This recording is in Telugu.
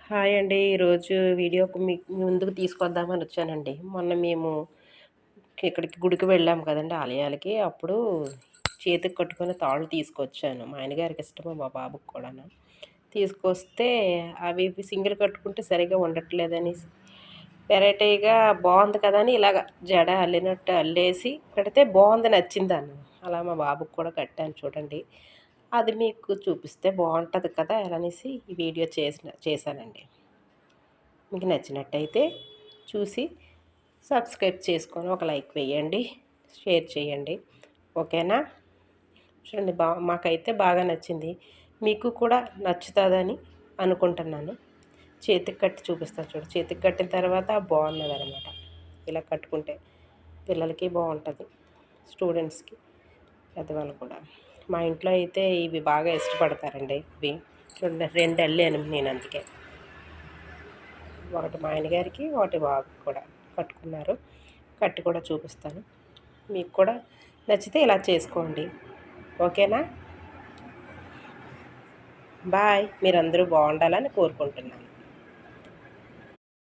హాయ్ అండి. ఈరోజు వీడియోకి మీ ముందుకు తీసుకొద్దామని వచ్చానండి. మొన్న మేము ఇక్కడికి గుడికి వెళ్ళాము కదండీ ఆలయాలకి. అప్పుడు చేతికి కట్టుకునే తాళ్ళు తీసుకొచ్చాను. మా ఆయనగారికి ఇష్టము, మా బాబుకి కూడాను. తీసుకొస్తే అవి ఇవి సింగిల్ కట్టుకుంటే సరిగ్గా ఉండట్లేదనేసి వెరైటీగా బాగుంది కదా అని ఇలాగ జడ అల్లినట్టు అల్లేసి కడితే బాగుంది, నచ్చిందన్నాను. అలా మా బాబుకి కూడా కట్టాను చూడండి. అది మీకు చూపిస్తే బాగుంటుంది కదా అనేసి ఈ వీడియో చేశానండి. మీకు నచ్చినట్టయితే చూసి సబ్స్క్రైబ్ చేసుకొని ఒక లైక్ వేయండి, షేర్ చేయండి. ఓకేనా? చూడండి, మాకైతే బాగా నచ్చింది. మీకు కూడా నచ్చుతుందని అనుకుంటున్నాను. చేతికి కట్టి చూపిస్తాను చూడు. చేతికి కట్టిన తర్వాత బాగున్నదనమాట. ఇలా కట్టుకుంటే పిల్లలకి బాగుంటుంది, స్టూడెంట్స్కి, పెద్దవాళ్ళు కూడా. మా ఇంట్లో అయితే ఇవి బాగా ఇష్టపడతారండి. ఇవి చూడండి, 2 అల్లాను నేను, అందుకే ఒకటి మా ఆయనగారికి, ఒకటి బాబుకి కూడా కట్టుకున్నారు. కట్టి కూడా చూపిస్తాను. మీకు కూడా నచ్చితే ఇలా చేసుకోండి. ఓకేనా? బాయ్. మీరందరూ బాగుండాలని కోరుకుంటున్నాను.